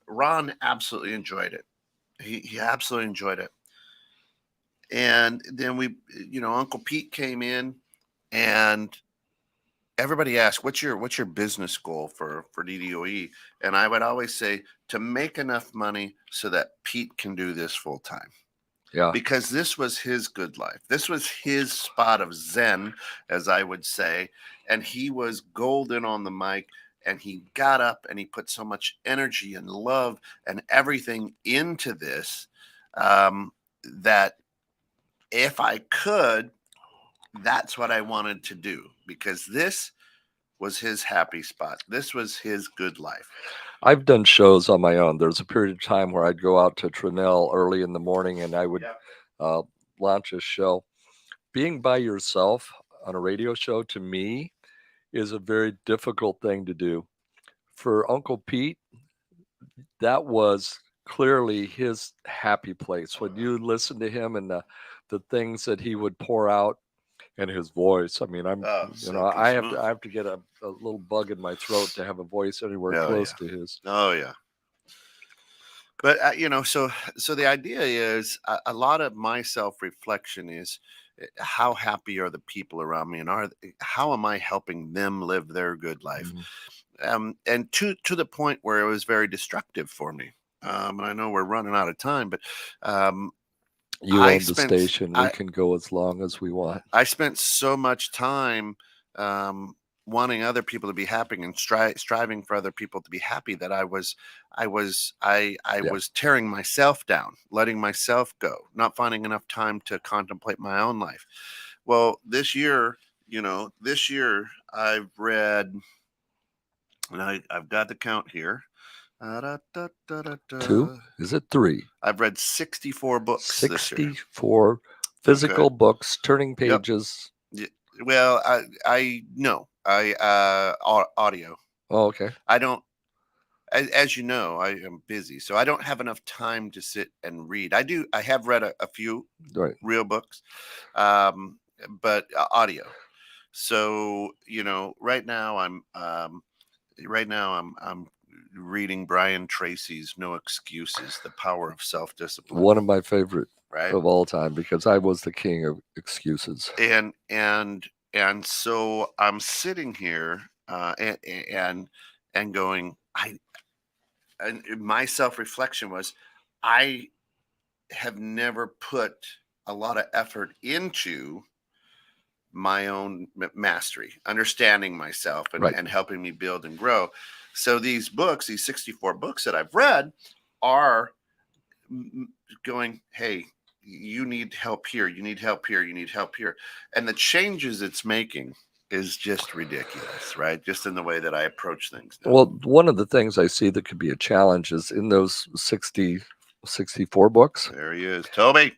Ron absolutely enjoyed it. He absolutely enjoyed it. And then Uncle Pete came in, and everybody asked, what's your business goal for DDOE? And I would always say, to make enough money so that Pete can do this full time. Yeah. Because this was his good life. This was his spot of zen, as I would say. And he was golden on the mic, and he got up and he put so much energy and love and everything into this, that if I could, that's what I wanted to do, because this was his happy spot. This was his good life. I've done shows on my own. There's a period of time where I'd go out to Trinell early in the morning, and I would launch a show. Being by yourself on a radio show, to me, is a very difficult thing to do. For Uncle Pete, that was clearly his happy place. When you listen to him and the things that he would pour out, and his voice. I mean, I have to get a little bug in my throat to have a voice anywhere close to his. Oh yeah. But so the idea is, a lot of my self-reflection is, how happy are the people around me, and how am I helping them live their good life? Mm-hmm. And to the point where it was very destructive for me. And I know we're running out of time, but you own the station. We can go as long as we want. I spent so much time wanting other people to be happy and striving for other people to be happy, that I was tearing myself down, letting myself go, not finding enough time to contemplate my own life. Well, this year I've read, and I've got the count here. 2? Is it 3? I've read 64 books. 64 physical books, turning pages. Yep. Well, I know. Audio. Oh, okay. I don't. As you know, I am busy, so I don't have enough time to sit and read. I have read a few real books, but audio. So right now I'm right now I'm reading Brian Tracy's No Excuses: The Power of Self-Discipline. One of my favorite right of all time, because I was the king of excuses. And so I'm sitting here and going, and my self-reflection was, I have never put a lot of effort into my own mastery, understanding myself, Right. and helping me build and grow. So these books, these 64 books that I've read, are going, hey, you need help here, you need help here, you need help here. And the changes it's making is just ridiculous, right? Just in the way that I approach things now. Well, one of the things I see that could be a challenge is in those 64 books. There he is, Toby.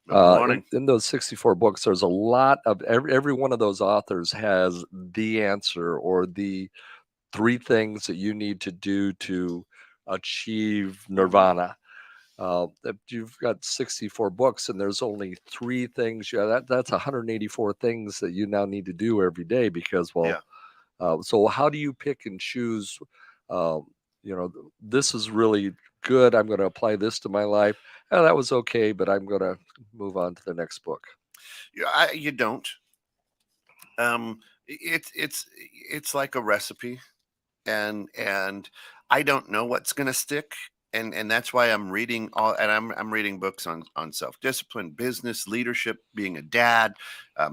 Good morning. In those 64 books, there's a lot of every one of those authors has the answer, or the 3 things that you need to do to achieve nirvana. If you've got 64 books and there's only 3 things, that's 184 things that you now need to do every day, because, well, so how do you pick and choose? This is really good, I'm going to apply this to my life. Oh, that was okay, but I'm going to move on to the next book. You don't. It's like a recipe, and I don't know what's going to stick, and that's why I'm reading I'm reading books on self-discipline, business, leadership, being a dad,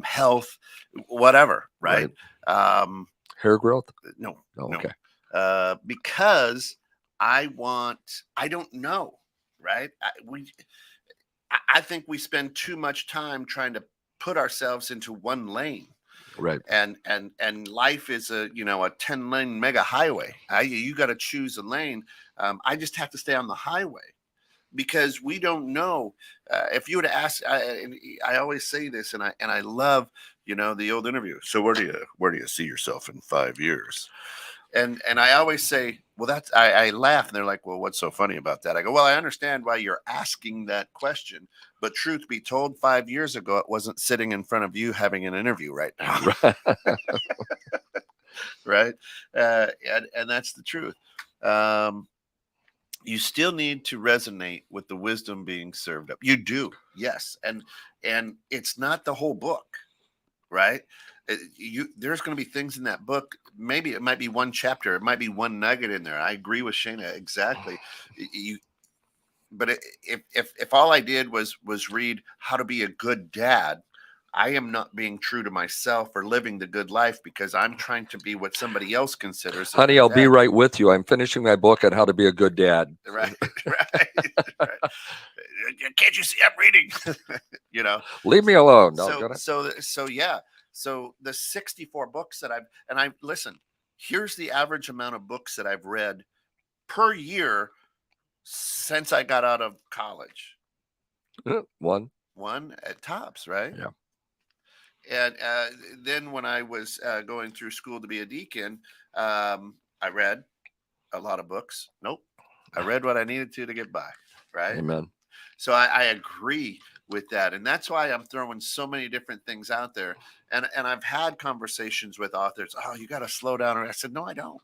health, whatever, right? Hair growth? No. Oh, no. okay. Because I don't know, right? I think we spend too much time trying to put ourselves into one lane. Right. And life is a 10-lane mega highway. You got to choose a lane. I just have to stay on the highway, because we don't know. If you were to ask, I always say this, and I love the old interview. So where do you see yourself in 5 years? And I always say, well, that's, I laugh, and they're like, well, what's so funny about that? I go, well, I understand why you're asking that question, but truth be told, 5 years ago, it wasn't sitting in front of you having an interview right now. Right. And that's the truth. You still need to resonate with the wisdom being served up. You do. Yes. And it's not the whole book, right? There's going to be things in that book. Maybe it might be one chapter. It might be one nugget in there. I agree with Shana. Exactly. But if all I did was read how to be a good dad, I am not being true to myself or living the good life, because I'm trying to be what somebody else considers. Honey, I'll be right with you. I'm finishing my book on how to be a good dad. Right. Can't you see I'm reading? Leave me alone. So yeah. So the 64 books that I listen, here's the average amount of books that I've read per year since I got out of college. One at tops, right? Yeah. And then when I was going through school to be a deacon, I read a lot of books. Nope. I read what I needed to get by. Right. Amen. So I agree with that. And that's why I'm throwing so many different things out there. And I've had conversations with authors. Oh, you got to slow down. And I said, no, I don't.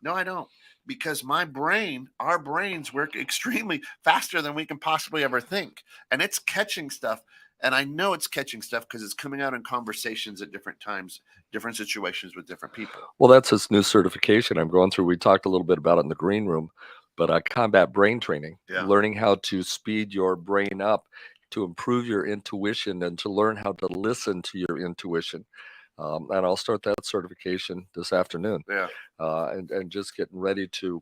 No, I don't. Because our brains work extremely faster than we can possibly ever think. And it's catching stuff. And I know it's catching stuff because it's coming out in conversations at different times, different situations with different people. Well, that's this new certification I'm going through. We talked a little bit about it in the green room, but combat brain training, learning how to speed your brain up, to improve your intuition, and to learn how to listen to your intuition. And I'll start that certification this afternoon. Yeah. And just getting ready to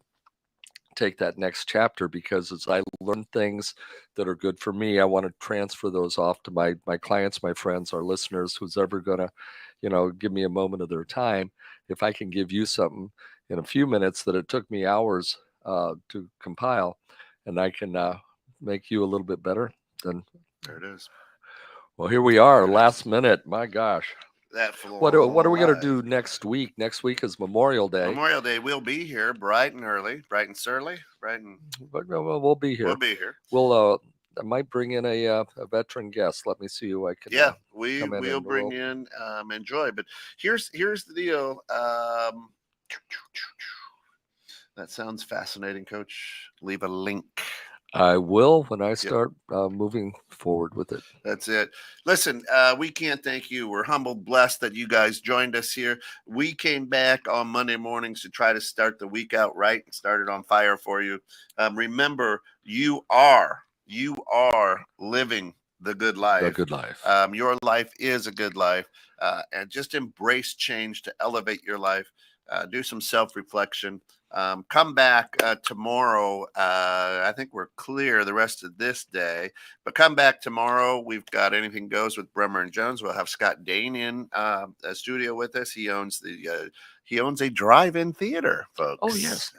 take that next chapter, because as I learn things that are good for me, I want to transfer those off to my clients, my friends, our listeners, who's ever going to, give me a moment of their time. If I can give you something in a few minutes that it took me hours to compile, and I can make you a little bit better, then there it is. Well, here we are, last minute. My gosh. What are we going to do next week? Next week is Memorial Day. Memorial Day, we'll be here bright and early, bright and surly, But we'll be here. We'll be here. I might bring in a veteran guest. Let me see who I can. Yeah, we'll bring in Enjoy. But here's the deal. That sounds fascinating, Coach. Leave a link. I will when I start moving forward with it. That's it. Listen, we can't thank you. We're humbled, blessed that you guys joined us here. We came back on Monday mornings to try to start the week out right and start it on fire for you. Remember, you are living the good life. The good life. Your life is a good life, and just embrace change to elevate your life. Do some self-reflection. Come back tomorrow. I think we're clear the rest of this day, but come back tomorrow. We've got Anything Goes with Bremer and Jones. We'll have Scott Dane in a studio with us. He owns a drive-in theater, folks. Oh, yes.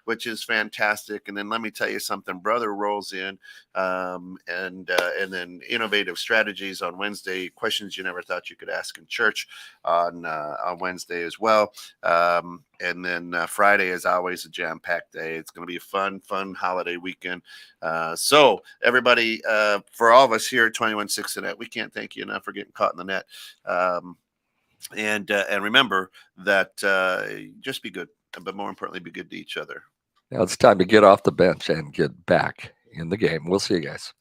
Which is fantastic. And then let me tell you something. Brother rolls in, and then innovative strategies on Wednesday. Questions you never thought you could ask in church on Wednesday as well. And then Friday is always a jam-packed day. It's going to be a fun holiday weekend. So everybody, for all of us here at 21.6 Net, we can't thank you enough for getting caught in the net. And remember that just be good, but more importantly, be good to each other. Now it's time to get off the bench and get back in the game. We'll see you guys.